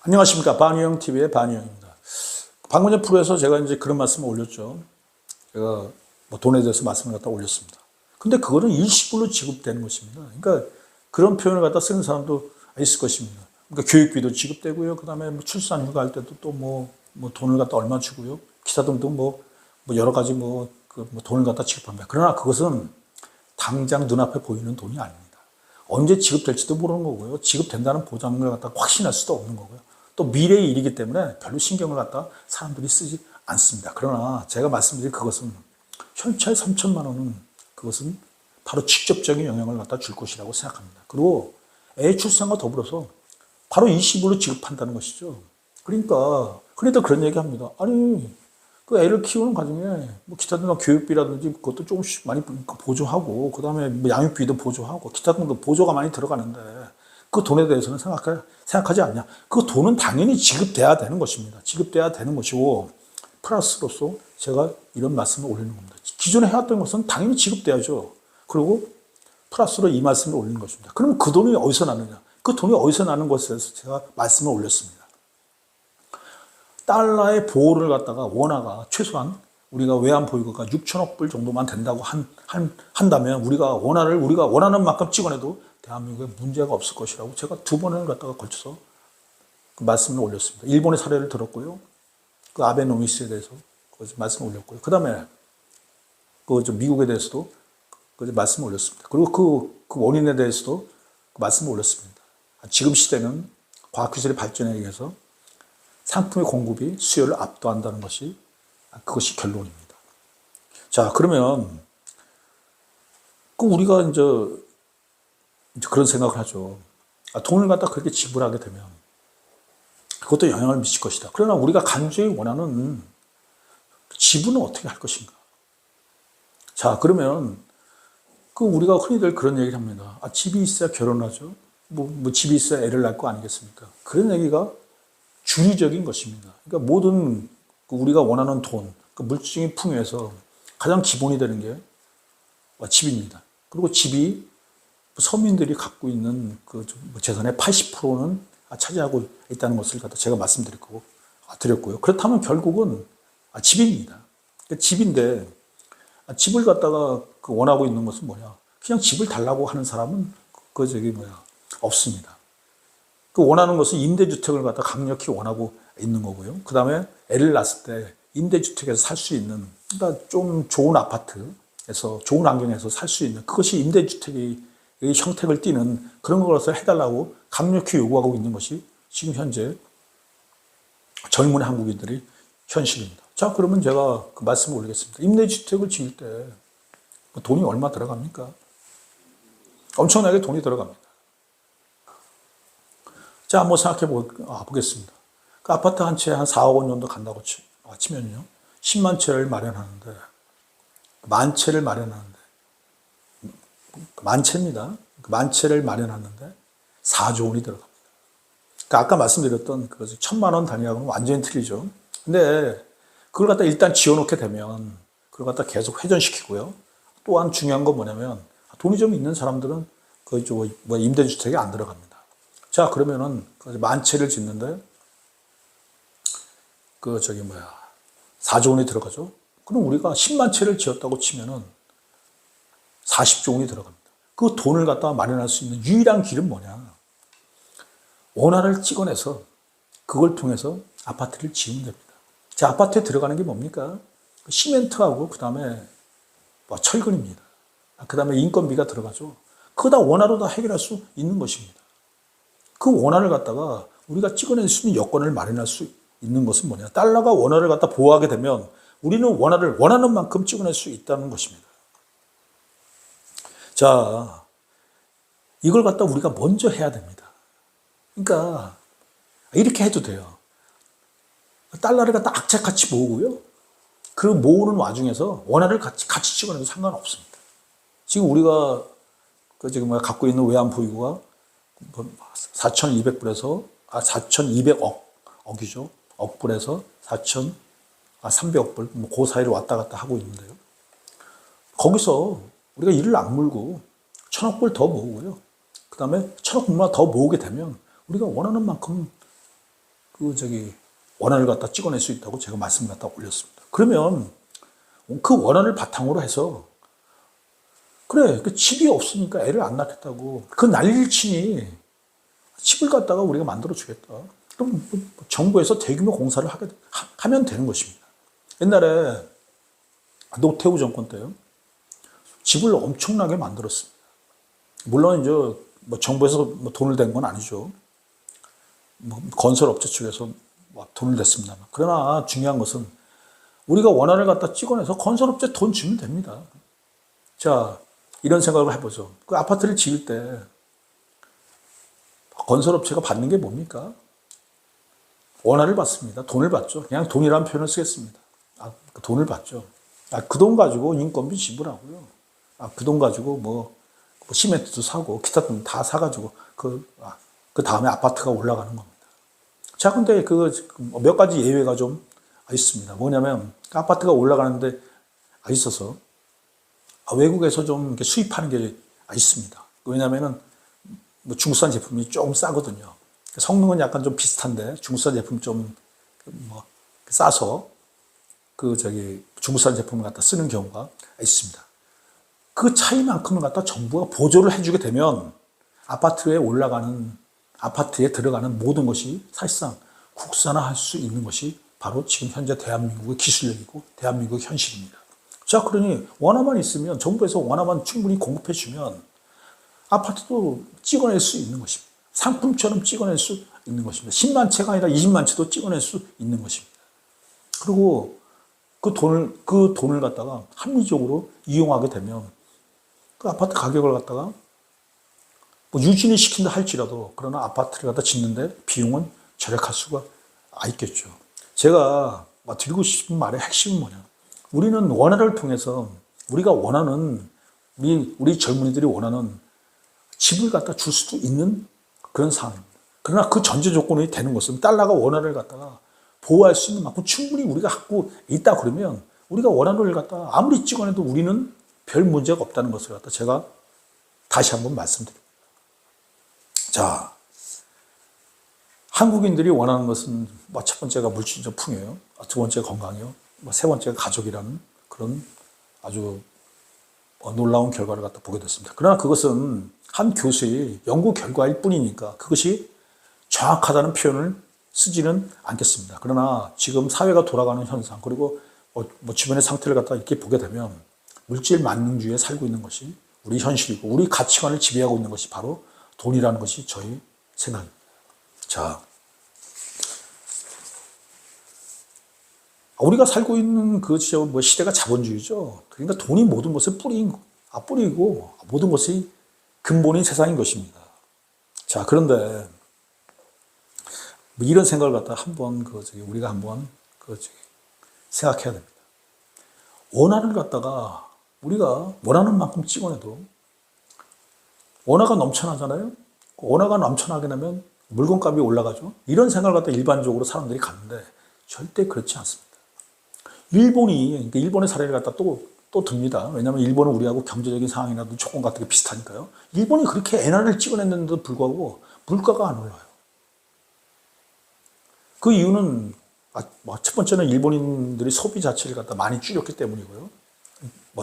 안녕하십니까. 반유형TV의 반유형입니다. 방금 전 프로에서 제가 이제 그런 말씀을 올렸죠. 제가 뭐 돈에 대해서 말씀을 갖다 올렸습니다. 근데 그거는 일시불로 지급되는 것입니다. 그러니까 그런 표현을 갖다 쓰는 사람도 있을 것입니다. 그러니까 교육비도 지급되고요. 그 다음에 뭐 출산휴가 할 때도 또 뭐 돈을 갖다 얼마 주고요. 기타 등등 뭐 여러 가지 돈을 갖다 지급합니다. 그러나 그것은 당장 눈앞에 보이는 돈이 아닙니다. 언제 지급될지도 모르는 거고요. 지급된다는 보장을 갖다 확신할 수도 없는 거고요. 또 미래의 일이기 때문에 별로 신경을 갖다 사람들이 쓰지 않습니다. 그러나 제가 말씀드린 그것은 현찰 3천만 원은 그것은 바로 직접적인 영향을 갖다 줄 것이라고 생각합니다. 그리고 애 출산과 더불어서 바로 20으로 지급한다는 것이죠. 그러니까 그런 얘기 합니다. 아니 그 애를 키우는 과정에 뭐 기타 등등 교육비라든지 그것도 조금씩 많이 보조하고 그 다음에 뭐 양육비도 보조하고 기타 등등 보조가 많이 들어가는데 그 돈에 대해서는 생각하지 않냐. 그 돈은 당연히 지급돼야 되는 것입니다. 지급돼야 되는 것이고 플러스로서 제가 이런 말씀을 올리는 겁니다. 기존에 해왔던 것은 당연히 지급돼야죠. 그리고 플러스로 이 말씀을 올리는 것입니다. 그러면 그 돈이 어디서 나느냐. 그 돈이 어디서 나는 것에 대해서 제가 말씀을 올렸습니다. 달러의 보호를 갖다가 원화가 최소한 우리가 외환 보유고가 6천억 불 정도만 된다고 한다면 우리가 원하는 만큼 찍어내도 대한민국에 문제가 없을 것이라고 제가 2번을 갖다가 걸쳐서 그 말씀을 올렸습니다. 일본의 사례를 들었고요. 그 아베노미스에 대해서 말씀을 올렸고요. 그 다음에 미국에 대해서도 말씀을 올렸습니다. 그리고 그 원인에 대해서도 말씀을 올렸습니다. 지금 시대는 과학기술의 발전에 의해서 상품의 공급이 수요를 압도한다는 그것이 결론입니다. 자, 그러면 우리가 이제 그런 생각을 하죠. 돈을 갖다 그렇게 지불하게 되면 그것도 영향을 미칠 것이다. 그러나 우리가 간절히 원하는 지분은 어떻게 할 것인가? 자, 그러면 우리가 흔히들 그런 얘기를 합니다. 집이 있어야 결혼하죠. 집이 있어야 애를 낳을 거 아니겠습니까? 그런 얘기가 주류적인 것입니다. 그러니까 모든 우리가 원하는 돈, 물질적인 풍요에서 가장 기본이 되는 게 집입니다. 그리고 집이 서민들이 갖고 있는 재산의 80%는 차지하고 있다는 것을 갖다 제가 드렸고요. 그렇다면 결국은 집입니다. 그러니까 집인데 집을 갖다가 원하고 있는 것은 뭐냐? 그냥 집을 달라고 하는 사람은 없습니다. 원하는 것은 임대주택을 갖다 강력히 원하고 있는 거고요. 그 다음에 애를 낳았을 때 임대주택에서 살 수 있는, 그러니까 좀 좋은 아파트에서, 좋은 환경에서 살 수 있는, 그것이 임대주택의 형택을 띠는 그런 것을 해달라고 강력히 요구하고 있는 것이 지금 현재 젊은 한국인들의 현실입니다. 자, 그러면 제가 그 말씀을 올리겠습니다. 임대주택을 지을 때 돈이 얼마 들어갑니까? 엄청나게 돈이 들어갑니다. 자, 한번 생각해 보겠습니다. 그 아파트 한 채에 한 4억 원 정도 간다고 치면요. 10만 채를 마련하는데, 만채입니다. 만 채를 마련하는데 4조 원이 들어갑니다. 그러니까 아까 말씀드렸던 1,000만 원 단위하고는 완전히 틀리죠. 근데 그걸 갖다 일단 지어놓게 되면 그걸 갖다 계속 회전시키고요. 또한 중요한 건 뭐냐면 돈이 좀 있는 사람들은 임대주택에 안 들어갑니다. 자, 그러면은 만 채를 짓는데 4조 원이 들어가죠. 그럼 우리가 10만 채를 지었다고 치면은 40조 원이 들어갑니다. 그 돈을 갖다가 마련할 수 있는 유일한 길은 뭐냐? 원화를 찍어내서 그걸 통해서 아파트를 지으면 됩니다. 자, 아파트에 들어가는 게 뭡니까? 시멘트하고 그 다음에 철근입니다. 그 다음에 인건비가 들어가죠. 그거 다 원화로 다 해결할 수 있는 것입니다. 그 원화를 갖다가 우리가 찍어낼 수 있는 여건을 마련할 수 있는 것은 뭐냐? 달러가 원화를 갖다 보호하게 되면 우리는 원화를 원하는 만큼 찍어낼 수 있다는 것입니다. 자, 이걸 갖다 우리가 먼저 해야 됩니다. 그러니까 이렇게 해도 돼요. 달러를 갖다 악착같이 모으고요. 그 모으는 와중에서 원화를 같이 찍어내도 상관없습니다. 지금 우리가 그 지금 갖고 있는 외환보유고가 4,200불에서 4,200억이죠. 억불에서 300억 불, 그 사이를 왔다 갔다 하고 있는데요. 거기서 우리가 이를 악물고 1,000억 불 더 모으고요. 그 다음에 1,000억 불만 더 모으게 되면 우리가 원하는 만큼 원화를 갖다 찍어낼 수 있다고 제가 말씀 갖다 올렸습니다. 그러면 그 원화를 바탕으로 해서 그래, 그 집이 없으니까 애를 안 낳겠다고 그 난리를 치니 집을 갖다가 우리가 만들어 주겠다. 그럼 정부에서 대규모 공사를 하면 되는 것입니다. 옛날에 노태우 정권 때요. 집을 엄청나게 만들었습니다. 물론 이제 정부에서 돈을 댄 건 아니죠. 건설업체 측에서 돈을 냈습니다. 그러나 중요한 것은 우리가 원화를 갖다 찍어내서 건설업체 돈 주면 됩니다. 자, 이런 생각을 해보죠. 그 아파트를 지을 때 건설업체가 받는 게 뭡니까? 원화를 받습니다. 돈을 받죠. 그냥 돈이라는 표현을 쓰겠습니다. 돈을 받죠. 그 돈 가지고 인건비 지불하고요. 그 돈 가지고 시멘트도 사고 기타 돈 다 사가지고 그 다음에 아파트가 올라가는 겁니다. 자, 근데 몇 가지 예외가 좀 있습니다. 뭐냐면 아파트가 올라가는데 있어서 외국에서 좀 이렇게 수입하는 게 있습니다. 왜냐면은 중국산 제품이 조금 싸거든요. 성능은 약간 좀 비슷한데 중국산 제품 좀 싸서 중국산 제품을 갖다 쓰는 경우가 있습니다. 그 차이만큼을 갖다 정부가 보조를 해주게 되면 아파트에 들어가는 모든 것이 사실상 국산화할 수 있는 것이 바로 지금 현재 대한민국의 기술력이고 대한민국의 현실입니다. 자, 그러니 원화만 있으면 정부에서 원화만 충분히 공급해 주면 아파트도 찍어낼 수 있는 것입니다. 상품처럼 찍어낼 수 있는 것입니다. 10만 채가 아니라 20만 채도 찍어낼 수 있는 것입니다. 그리고 그 돈을 갖다가 합리적으로 이용하게 되면 그 아파트 가격을 갖다가 유지는 시킨다 할지라도 그러나 아파트를 갖다 짓는데 비용은 절약할 수가 있겠죠. 제가 드리고 싶은 말의 핵심은 뭐냐? 우리는 원화를 통해서 우리가 원하는 우리 젊은이들이 원하는 집을 갖다 줄 수도 있는 그런 상황입니다. 그러나 그 전제 조건이 되는 것은 달러가 원화를 갖다가 보호할 수 있는 만큼 충분히 우리가 갖고 있다 그러면 우리가 원화를 갖다가 아무리 찍어내도 우리는 별 문제가 없다는 것을 갖다 제가 다시 한번 말씀드립니다. 자, 한국인들이 원하는 것은 첫 번째가 물질적 풍요요, 두 번째가 건강이요, 세 번째가 가족이라는 그런 아주 놀라운 결과를 갖다 보게 됐습니다. 그러나 그것은 한 교수의 연구 결과일 뿐이니까 그것이 정확하다는 표현을 쓰지는 않겠습니다. 그러나 지금 사회가 돌아가는 현상 그리고 주변의 상태를 갖다 이렇게 보게 되면 물질 만능주의에 살고 있는 것이 우리 현실이고 우리 가치관을 지배하고 있는 것이 바로 돈이라는 것이 저희 생각입니다. 자, 우리가 살고 있는 그 시대가 자본주의죠. 그러니까 돈이 모든 것을 뿌리고 모든 것이 근본인 세상인 것입니다. 자, 그런데 이런 생각을 갖다 우리가 한번 생각해야 됩니다. 원화를 갖다가 우리가 원하는 만큼 찍어내도 원화가 넘쳐나잖아요. 원화가 넘쳐나게 되면 물건값이 올라가죠. 이런 생각을 갖다 일반적으로 사람들이 갖는데 절대 그렇지 않습니다. 일본의 사례를 갖다 또 듭니다. 왜냐하면 일본은 우리하고 경제적인 상황이나 조건 같은 게 비슷하니까요. 일본이 그렇게 엔화를 찍어냈는데도 불구하고 물가가 안 올라요. 그 이유는 첫 번째는 일본인들이 소비 자체를 갖다 많이 줄였기 때문이고요.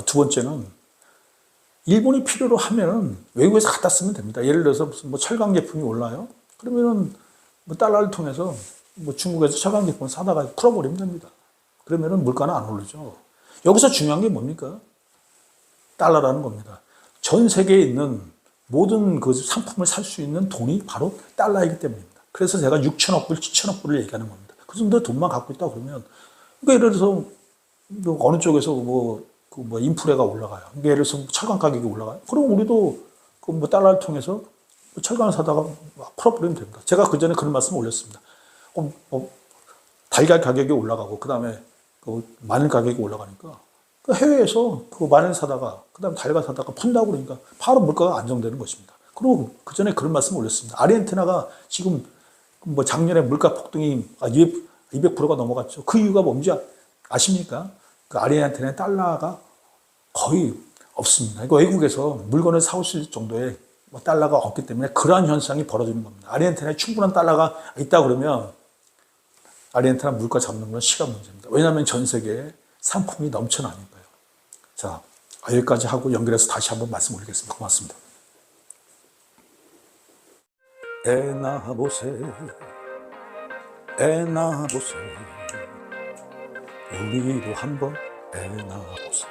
두 번째는 일본이 필요로 하면은 외국에서 갖다 쓰면 됩니다. 예를 들어서 무슨 철강 제품이 올라요. 그러면은 달러를 통해서 중국에서 철강 제품을 사다가 풀어버리면 됩니다. 그러면은 물가는 안 오르죠. 여기서 중요한 게 뭡니까? 달러라는 겁니다. 전 세계에 있는 모든 그 상품을 살 수 있는 돈이 바로 달러이기 때문입니다. 그래서 제가 6천억 불, 7천억 불을 얘기하는 겁니다. 그 정도 돈만 갖고 있다 그러면, 그러니까 예를 들어서 어느 쪽에서 인플레가 올라가요. 그러니까 예를 들어서 철강 가격이 올라가요. 그럼 우리도 달러를 통해서 철강을 사다가 풀어버리면 됩니다. 제가 그 전에 그런 말씀을 올렸습니다. 달걀 가격이 올라가고, 그 다음에 그 마늘 가격이 올라가니까 그 해외에서 그 마늘 사다가 그다음 달걀 사다가 푼다고 그러니까 바로 물가가 안정되는 것입니다. 그리고 그 전에 그런 말씀 올렸습니다. 아르헨티나가 지금 뭐 작년에 물가 폭등이 200%가 넘어갔죠. 그 이유가 뭔지 아십니까? 그 아르헨티나의 달러가 거의 없습니다. 그러니까 외국에서 물건을 사오실 정도의 달러가 없기 때문에 그러한 현상이 벌어지는 겁니다. 아르헨티나에 충분한 달러가 있다 그러면 아르헨티나 물가 잡는 건 시간 문제입니다. 왜냐하면 전 세계에 상품이 넘쳐나니까요. 자, 여기까지 하고 연결해서 다시 한번 말씀 올리겠습니다. 고맙습니다. 애 낳아보세, 애 낳아보세, 우리도 한번 애 낳아보세.